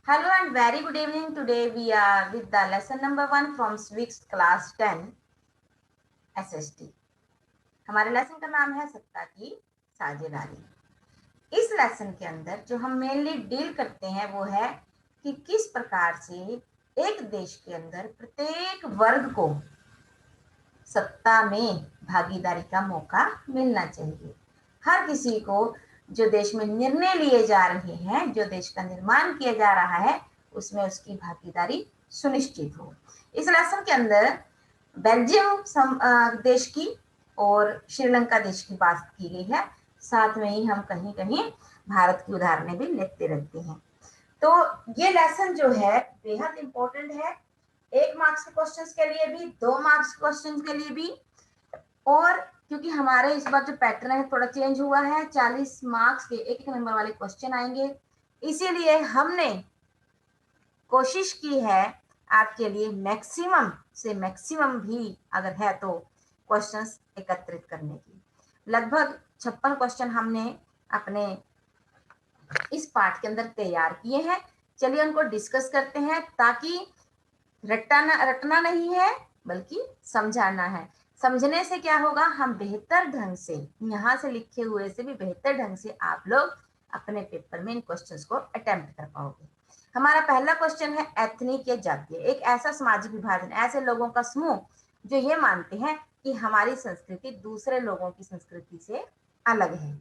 Hello and very good evening. Today we are with the lesson number 1 from Civics class 10 SST. हमारे lesson का नाम है सत्ता की साझेदारी। इस लेसन के अंदर जो हम मेनली डील करते हैं वो है कि किस प्रकार से एक देश के अंदर प्रत्येक वर्ग को सत्ता में भागीदारी का मौका मिलना चाहिए। हर किसी को जो देश में निर्णय लिए जा रहे हैं, जो देश का निर्माण किया जा रहा है, उसमें उसकी भागीदारी सुनिश्चित हो। इस लेसन के अंदर बेल्जियम देश की और श्रीलंका देश की बात की गई है। साथ में ही हम कहीं कहीं भारत की उदाहरणें भी लेते रहते हैं। तो ये लेसन जो है बेहद इंपॉर्टेंट है, 1 मार्क्स के क्वेश्चंस के लिए भी, 2 मार्क्स क्वेश्चंस के लिए भी। और क्योंकि हमारे इस बार जो पैटर्न है थोड़ा चेंज हुआ है, 40 मार्क्स के एक एक नंबर वाले क्वेश्चन आएंगे, इसीलिए हमने कोशिश की है आपके लिए मैक्सिमम से मैक्सिमम भी अगर है तो क्वेश्चंस एकत्रित करने की। लगभग 56 क्वेश्चन हमने अपने इस पाठ के अंदर तैयार किए हैं। चलिए उनको डिस्कस करते हैं, ताकि रटना नहीं है बल्कि समझाना है। समझने से क्या होगा, हम बेहतर ढंग से यहाँ से लिखे हुए से भी बेहतर ढंग से आप लोग अपने पेपर में इन क्वेश्चंस को अटेम्प्ट कर पाओगे। हमारा पहला क्वेश्चन है एथनिक या जातीय। एक ऐसा सामाजिक विभाजन, ऐसे लोगों का समूह जो ये मानते हैं कि हमारी संस्कृति दूसरे लोगों की संस्कृति से अलग है।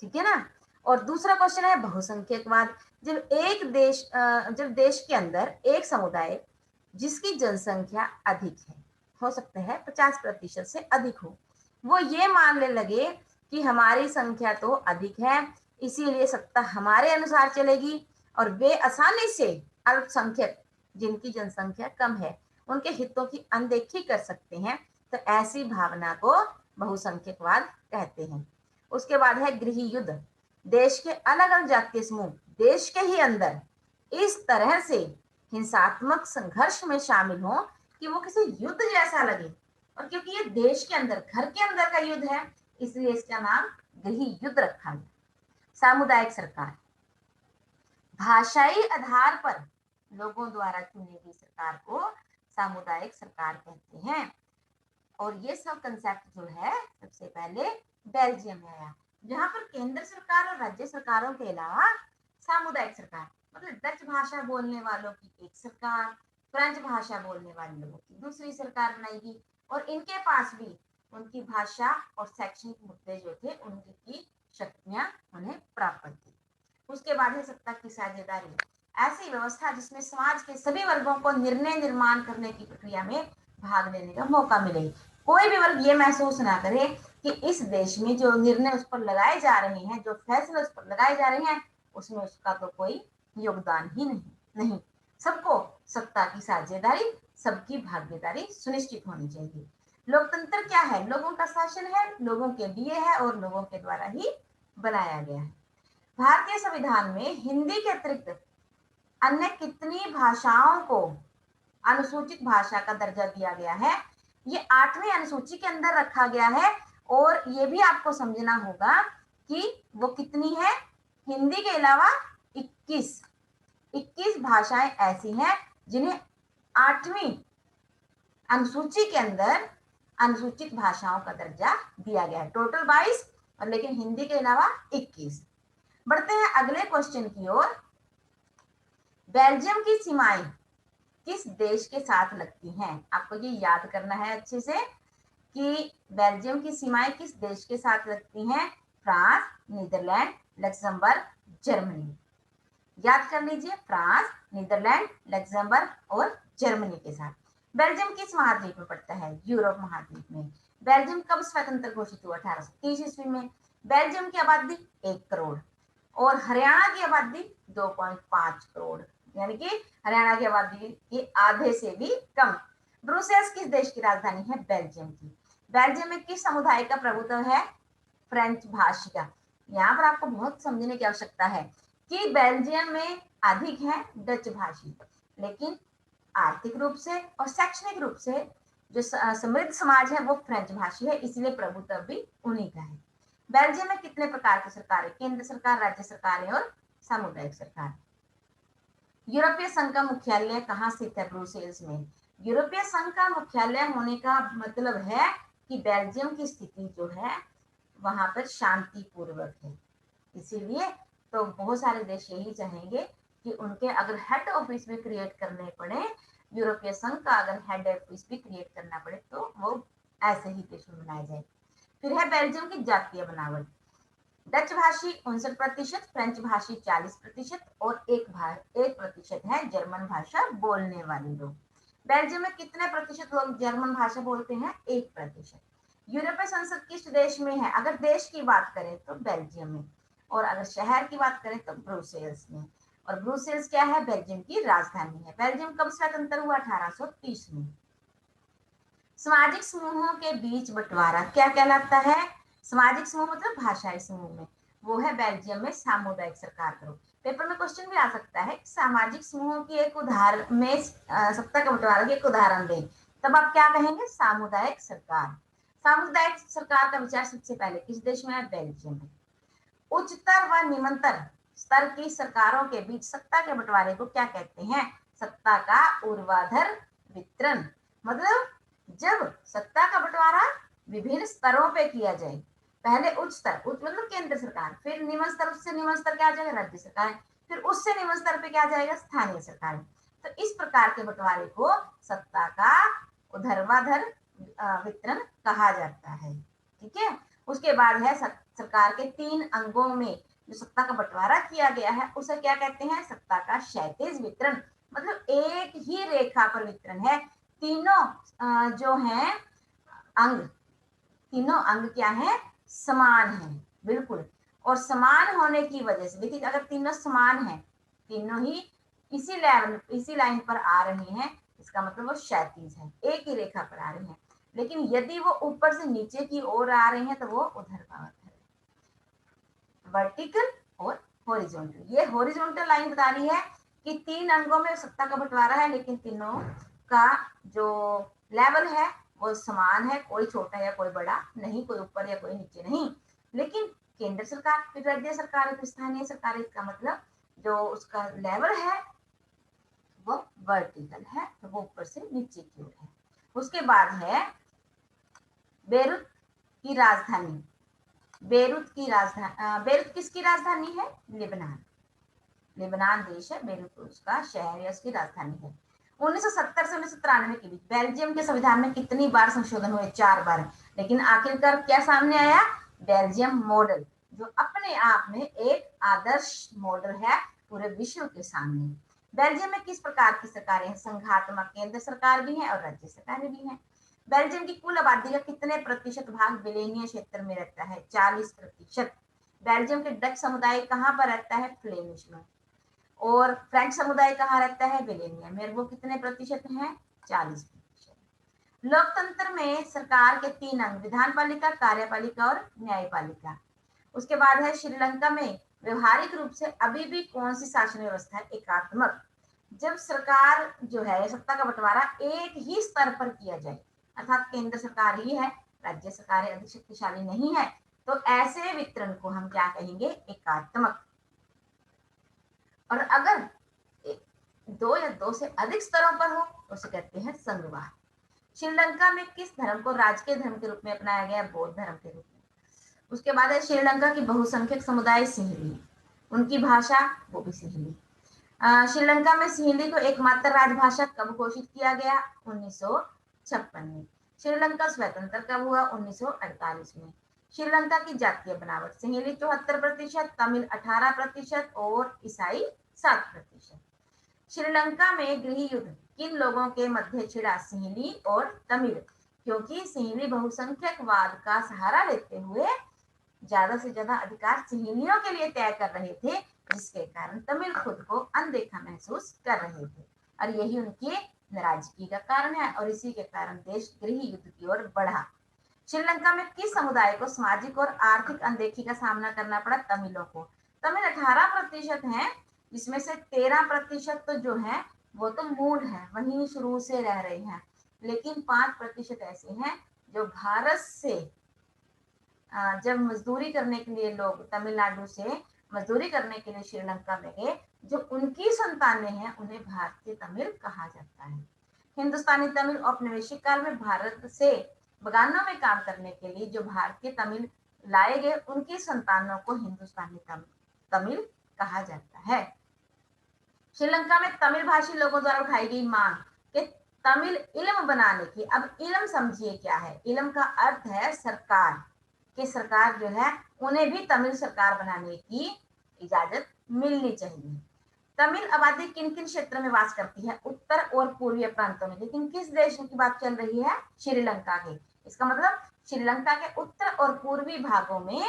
ठीक है ना। और दूसरा क्वेश्चन है बहुसंख्यकवाद। जब देश के अंदर एक समुदाय जिसकी जनसंख्या अधिक है, हो सकता है 50% से अधिक हो, वो ये मानने लगे कि हमारी संख्या तो अधिक है, इसीलिए सत्ता हमारे अनुसार चलेगी और वे आसानी से अल्पसंख्यक जिनकी जनसंख्या कम है उनके हितों की अनदेखी कर सकते हैं, तो ऐसी भावना को बहुसंख्यकवाद कहते हैं। उसके बाद है गृह युद्ध। देश के अलग अलग जातीय समूह देश के ही अंदर इस तरह से हिंसात्मक संघर्ष में शामिल हो कि वो किसी युद्ध जैसा लगे, और क्योंकि ये देश के अंदर, घर के अंदर का युद्ध है, इसलिए इसका नाम गृह युद्ध रखा गया। सामुदायिक सरकार, भाषाई आधार पर लोगों द्वारा चुनी गई सरकार को सामुदायिक सरकार कहते हैं। और ये सब कंसेप्ट जो है सबसे पहले बेल्जियम में आया, जहां पर केंद्र सरकार और राज्य सरकारों के अलावा सामुदायिक सरकार, मतलब डच भाषा बोलने वालों की एक सरकार, फ्रेंच भाषा बोलने वाले लोगों की दूसरी सरकार बनाएगी, और इनके पास भी उनकी भाषा और शैक्षणिक मुद्दे जो थे उनकी शक्तियां उन्हें प्राप्त थी। उसके बाद है सत्ता की साझेदारी। ऐसी व्यवस्था जिसमें समाज के सभी वर्गों को निर्णय निर्माण करने की प्रक्रिया में भाग लेने का मौका मिले। कोई भी वर्ग ये महसूस ना करे कि इस देश में जो निर्णय उस पर लगाए जा रहे हैं, जो फैसले उस पर लगाए जा रहे हैं, उसमें उसका तो कोई योगदान ही नहीं। सबको सत्ता की साझेदारी, सबकी भागीदारी सुनिश्चित होनी चाहिए। लोकतंत्र क्या है? लोगों का शासन है, लोगों के लिए है और लोगों के द्वारा ही बनाया गया है। भारतीय संविधान में हिंदी के अतिरिक्त अन्य कितनी भाषाओं को अनुसूचित भाषा का दर्जा दिया गया है? ये 8वीं अनुसूची के अंदर रखा गया है, और ये भी आपको समझना होगा कि वो कितनी है। हिंदी के अलावा 21 भाषाएं ऐसी हैं जिन्हें 8वीं अनुसूची के अंदर अनुसूचित भाषाओं का दर्जा दिया गया है। टोटल 22, और लेकिन हिंदी के अलावा 21। बढ़ते हैं अगले क्वेश्चन की ओर। बेल्जियम की सीमाएं किस देश के साथ लगती हैं? आपको ये याद करना है अच्छे से कि बेल्जियम की सीमाएं किस देश के साथ लगती हैं। France, Netherlands, Luxembourg, Germany. याद कर लीजिए, फ्रांस, नीदरलैंड, लक्समबर्ग और जर्मनी के साथ। बेल्जियम किस महाद्वीप में पड़ता है? यूरोप महाद्वीप में। बेल्जियम कब स्वतंत्र घोषित हुआ? 1830 ईस्वी में। बेल्जियम की आबादी 1 करोड़ और हरियाणा की आबादी 2.5 करोड़, यानी कि हरियाणा की आबादी के आधे से भी कम। ब्रुसेल्स किस देश की राजधानी है? बेल्जियम की। बेल्जियम में किस समुदाय का प्रभुत्व है? फ्रेंच भाषी का। यहाँ पर आपको बहुत समझने की आवश्यकता है कि बेल्जियम में अधिक है डच भाषी, लेकिन आर्थिक रूप से और शैक्षणिक रूप से जो समृद्ध समाज है वो फ्रेंच भाषी है, इसलिए प्रभुत्व भी उन्हीं का है। बेल्जियम में कितने प्रकार की सरकार है? केंद्र सरकार, राज्य सरकार और सामुदायिक सरकार। यूरोपीय संघ का मुख्यालय कहाँ स्थित है? ब्रुसेल्स में। यूरोपीय संघ का मुख्यालय होने का मतलब है कि बेल्जियम की स्थिति जो है वहां पर शांति पूर्वक है, इसीलिए तो बहुत सारे देश यही चाहेंगे कि उनके अगर हेड ऑफिस भी क्रिएट करने पड़े, यूरोपीय संघ का अगर हेड ऑफिस भी क्रिएट करना पड़े तो वो ऐसे ही देश में बनाया जाए। फिर है बेल्जियम की जातीय बनावट। डच भाषी 59%, फ्रेंच भाषी 40% और 1% है जर्मन भाषा बोलने वाले लोग। बेल्जियम में कितने प्रतिशत लोग जर्मन भाषा बोलते हैं? 1%। यूरोपीय संसद किस देश में है? अगर देश की बात करें तो बेल्जियम में, और अगर शहर की बात करें तो ब्रुसेल्स में। और ब्रुसेल्स क्या है? बेल्जियम की राजधानी है। बेल्जियम कब स्वतंत्र हुआ? 1830 में। सामाजिक समूहों के बीच बंटवारा क्या कहलाता है? सामाजिक समूह मतलब भाषाई समूह में, वो है बेल्जियम में सामुदायिक सरकार करो। पेपर में क्वेश्चन भी आ सकता है, सामाजिक समूहों की एक उदाहरण में सत्ता का बंटवारा की एक उदाहरण दें, तब आप क्या कहेंगे? सामुदायिक सरकार। सामुदायिक सरकार का विचार सबसे पहले किस देश में है? बेल्जियम में। उच्चतर व निम्नतर स्तर की सरकारों के बीच सत्ता के बंटवारे को क्या कहते हैं? सत्ता का ऊर्ध्वाधर वितरण। मतलब जब सत्ता का बंटवारा विभिन्न स्तरों पे किया जाए, पहले उच्च स्तर, उच्च मतलब केंद्र सरकार, फिर निम्न स्तर, उससे निम्न स्तर क्या आ जाएगा? राज्य सरकार, फिर उससे निम्न स्तर पे क्या आ जाएगा? स्थानीय सरकार। तो इस प्रकार के बंटवारे को सत्ता का ऊर्ध्वाधर वितरण कहा जाता है। ठीक है। उसके बाद है सरकार के 3 अंगों में जो सत्ता का बंटवारा किया गया है उसे क्या कहते हैं? सत्ता का क्षैतिज वितरण। मतलब एक ही रेखा पर वितरण है। तीनों जो हैं अंग, तीनों अंग क्या है? समान है, बिल्कुल। और समान होने की वजह से देखिए, अगर तीनों समान है, तीनों ही इसी लेवल, इसी लाइन पर आ रहे हैं, इसका मतलब वो क्षैतिज है, एक ही रेखा पर आ रहे हैं। लेकिन यदि वो ऊपर से नीचे की ओर आ रहे हैं तो वो ऊर्ध्वाधर है, वर्टिकल और हॉरिजॉन्टल। ये हॉरिजॉन्टल लाइन बता रही है कि 3 अंगों में सत्ता का बंटवारा है, लेकिन तीनों का जो लेवल है वो समान है, कोई छोटा या कोई बड़ा नहीं, कोई ऊपर या कोई नीचे नहीं। लेकिन केंद्र सरकार, फिर राज्य सरकार, फिर स्थानीय सरकार, इसका मतलब जो उसका लेवल है वो वर्टिकल है, तो वो ऊपर से नीचे की ओर है। उसके बाद है बेरूत की राजधानी। बेरूत की राजधानी, बेरूत किसकी राजधानी है? लेबनान। लेबनान देश है, बेरूत उसका शहर या उसकी राजधानी है। 1970 से 1993 के बीच बेल्जियम के संविधान में कितनी बार संशोधन हुए? 4 बार। लेकिन आखिरकार क्या सामने आया? बेल्जियम मॉडल, जो अपने आप में एक आदर्श मॉडल है पूरे विश्व के सामने। बेल्जियम में किस प्रकार की सरकारें हैं? संघात्मक केंद्र सरकार भी है और राज्य सरकारें भी हैं। बेल्जियम की कुल आबादी का कितने प्रतिशत भाग विलेनिया क्षेत्र में रहता है? 40%। बेल्जियम के डच समुदाय कहाँ पर रहता है? फ्लेमिश में। और फ्रेंच समुदाय कहाँ रहता है? विलेनिया में। वो कितने प्रतिशत है? 40%। लोकतंत्र में सरकार के 3 अंग, विधान पालिका, कार्यपालिका और न्यायपालिका। उसके बाद है श्रीलंका में व्यवहारिक रूप से अभी भी कौन सी शासन व्यवस्था है? एकात्मक। जब सरकार जो है, सत्ता का बंटवारा एक ही स्तर पर किया जाए, अर्थात केंद्र सरकार ही है, राज्य सरकार अधिक शक्तिशाली नहीं है, तो ऐसे वितरण को हम क्या कहेंगे? एकात्मक। और अगर 2 या 2 से अधिक स्तरों पर हो उसे कहते हैं संघवाद। श्रीलंका में किस धर्म को राजकीय धर्म के रूप में अपनाया गया? बौद्ध धर्म के रूप में। उसके बाद है श्रीलंका की बहुसंख्यक समुदाय सिंहली, उनकी भाषा वो भी सिंहली। श्रीलंका में सिंहली को एकमात्र राजभाषा कब घोषित किया गया? 1956 में। श्रीलंका स्वतंत्र कब हुआ? 1948 में। श्रीलंका की जातीय बनावट, सिंहली 74%, तमिल 18% और ईसाई 7%। श्रीलंका में गृह युद्ध किन लोगों के मध्य छिड़ा? सिंहली और तमिल, क्योंकि सिंहली बहुसंख्यकवाद का सहारा लेते हुए ज्यादा से ज्यादा अधिकार सिंहलियों के लिए तय कर रहे थे, जिसके कारण तमिल खुद को अनदेखा महसूस कर रहे थे, और यही उनकी नाराजगी का कारण है, और इसी के कारण देश गृह युद्ध की ओर बढ़ा। श्रीलंका में किस समुदाय को सामाजिक और आर्थिक अनदेखी का सामना करना पड़ा? तमिलों को। तमिल 18% है, जिसमें से 13% तो जो है वो तो मूल है, वहीं शुरू से रह रहे हैं, लेकिन 5% ऐसे हैं जो भारत से जब मजदूरी करने के लिए लोग तमिलनाडु से मजदूरी करने के लिए श्रीलंका में गए, जो उनकी संतानें हैं, उन्हें भारतीय तमिल कहा जाता है। हिंदुस्तानी तमिल औपनिवेशिक काल में भारत से बगानों में काम करने के लिए जो भारतीय तमिल लाए गए, उनकी संतानों को हिंदुस्तानी तमिल कहा जाता है। श्रीलंका में तमिल भाषी लोगों द्वारा उठाई गई मांग कि तमिल इल्म बनाने की, अब इल्म समझिए क्या है, इल्म का अर्थ है सरकार, कि सरकार जो है उन्हें भी तमिल सरकार बनाने की इजाजत मिलनी चाहिए। तमिल आबादी किन किन क्षेत्रों में वास करती है? उत्तर और पूर्वीय प्रांतों में। लेकिन किस देश की बात चल रही है? श्रीलंका के। इसका मतलब श्रीलंका के उत्तर और पूर्वी भागों में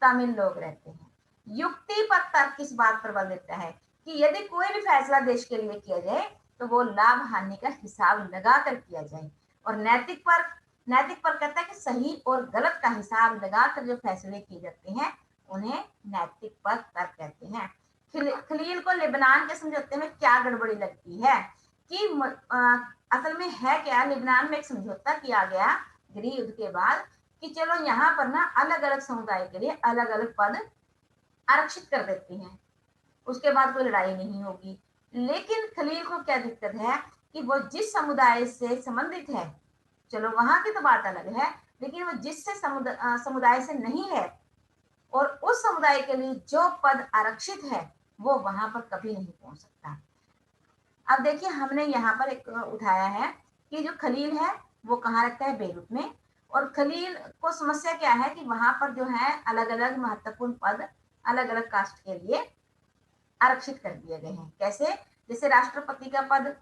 तमिल लोग रहते हैं। युक्ति पर तर्क किस बात पर बल देता है कि यदि कोई भी फैसला देश के लिए किया जाए तो वो लाभ हानि का हिसाब लगाकर किया जाए, और नैतिक पर कहता है कि सही और गलत का हिसाब लगाकर जो फैसले किए जाते हैं उन्हें नैतिक पर तर्क कहते हैं। खलील को लेबनान के समझौते में क्या गड़बड़ी लगती है कि असल में है क्या, लेबनान में एक समझौता किया गया गृह युद्ध के बाद कि चलो यहाँ पर ना अलग अलग समुदाय के लिए अलग अलग पद आरक्षित कर देते हैं, उसके बाद कोई लड़ाई नहीं होगी। लेकिन खलील को क्या दिक्कत है कि वो जिस समुदाय से संबंधित है, चलो वहां की तो बात अलग है, लेकिन वो जिससे समुदाय से नहीं है और उस समुदाय के लिए जो पद आरक्षित है वो वहां पर कभी नहीं पहुंच सकता। अब देखिए हमने यहाँ पर एक उठाया है कि जो खलील है वो कहाँ रखता है? बेरूत में। और खलील को समस्या क्या है कि वहां पर जो है अलग अलग महत्वपूर्ण पद अलग अलग कास्ट के लिए आरक्षित कर दिए गए हैं। कैसे? जैसे राष्ट्रपति का पद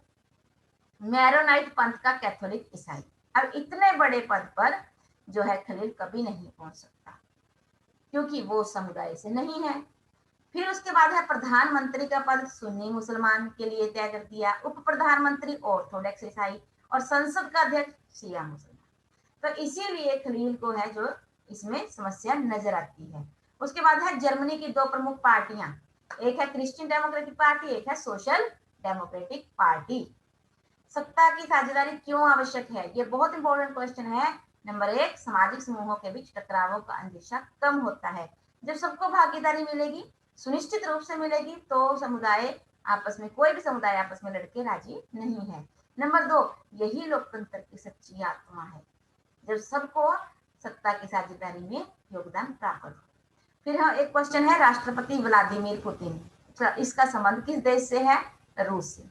मैरोनाइट पंथ का कैथोलिक ईसाई। अब इतने बड़े पद पर जो है खलील कभी नहीं पहुंच सकता क्योंकि वो समुदाय से नहीं है। फिर उसके बाद है प्रधानमंत्री का पद सुन्नी मुसलमान के लिए तय कर दिया, उप प्रधानमंत्री ऑर्थोडॉक्स ईसाई, और संसद का अध्यक्ष शिया मुसलमान। तो इसीलिए खलील को है जो इसमें समस्या नजर आती है। उसके बाद है जर्मनी की दो प्रमुख पार्टियां, एक है क्रिश्चियन डेमोक्रेटिक पार्टी, एक है सोशल डेमोक्रेटिक पार्टी। सत्ता की साझेदारी क्यों आवश्यक है? ये बहुत इंपॉर्टेंट क्वेश्चन है। नंबर 1, सामाजिक समूहों के बीच टकरावों का अंदेशा कम होता है। जब सबको भागीदारी मिलेगी, सुनिश्चित रूप से मिलेगी, तो समुदाय आपस में, कोई भी समुदाय आपस में लड़के राजी नहीं है। नंबर 2, यही लोकतंत्र की सच्ची आत्मा है, जब सबको सत्ता की साझेदारी में योगदान प्राप्त हो। फिर हाँ, एक क्वेश्चन है राष्ट्रपति व्लादिमीर पुतिन, इसका संबंध किस देश से है? रूस से।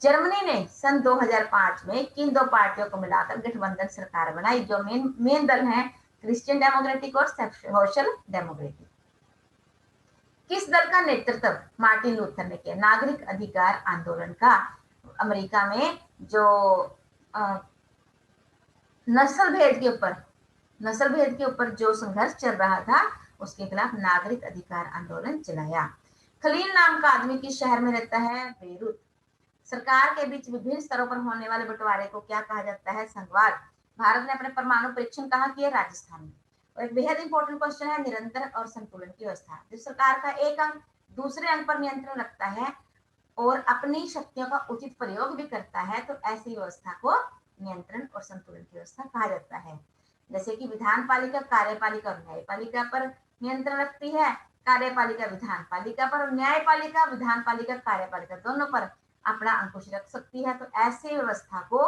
जर्मनी ने सन 2005 में किन दो पार्टियों को मिलाकर गठबंधन सरकार बनाई? जो मेन दल हैं क्रिश्चियन डेमोक्रेटिक और सोशल डेमोक्रेटिक। किस दल का नेतृत्व मार्टिन लूथर ने किया? नागरिक अधिकार आंदोलन का। अमेरिका में जो नस्ल भेद के ऊपर जो संघर्ष चल रहा था उसके खिलाफ नागरिक अधिकार आंदोलन चलाया। खलील नाम का आदमी किस शहर में रहता है? बेरूत। सरकार के बीच विभिन्न स्तरों पर होने वाले बंटवारे को क्या कहा जाता है? संघवाद। भारत ने अपने परमाणु परीक्षण कहाँ किए? राजस्थान में। और एक बेहद इंपॉर्टेंट क्वेश्चन है निरंतर और संतुलन की व्यवस्था। जब सरकार का एक अंग दूसरे अंग पर नियंत्रण रखता है और अपनी शक्तियों का उचित प्रयोग भी करता है तो ऐसी व्यवस्था को नियंत्रण और संतुलन की व्यवस्था कहा जाता है। जैसे कि विधान पालिका कार्यपालिका और न्यायपालिका पर नियंत्रण रखती है, कार्यपालिका विधान पालिका पर, और न्यायपालिका विधान पालिका कार्यपालिका दोनों पर अपना अंकुश रख सकती है। तो ऐसे व्यवस्था को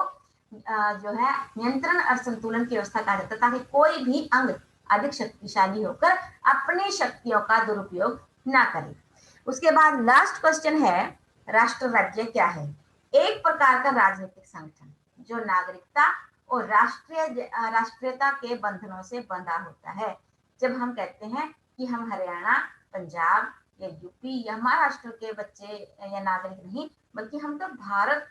जो है नियंत्रण और संतुलन की व्यवस्था कहा जाता है, ताकि कोई भी अंग अधिक शक्तिशाली होकर अपनी शक्तियों का दुरुपयोग ना करे। उसके बाद लास्ट क्वेश्चन है राष्ट्र राज्य क्या है? एक प्रकार का राजनीतिक संगठन जो नागरिकता और राष्ट्रीयता के बंधनों से बंधा होता है। जब हम कहते हैं कि हम हरियाणा, पंजाब या यूपी या महाराष्ट्र के बच्चे या नागरिक नहीं, बल्कि हम तो भारत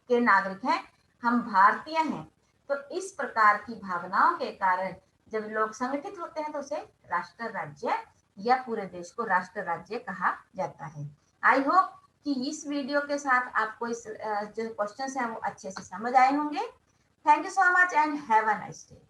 के नागरिक हैं, हम भारतीय हैं। तो इस प्रकार की भावनाओं के कारण जब लोग संगठित होते हैं तो उसे राष्ट्र राज्य या पूरे देश को राष्ट्र राज्य कहा जाता है। आई होप कि इस वीडियो के साथ आपको इस जो क्वेश्चन है वो अच्छे से समझ आए होंगे। Thank you so much and have a nice day.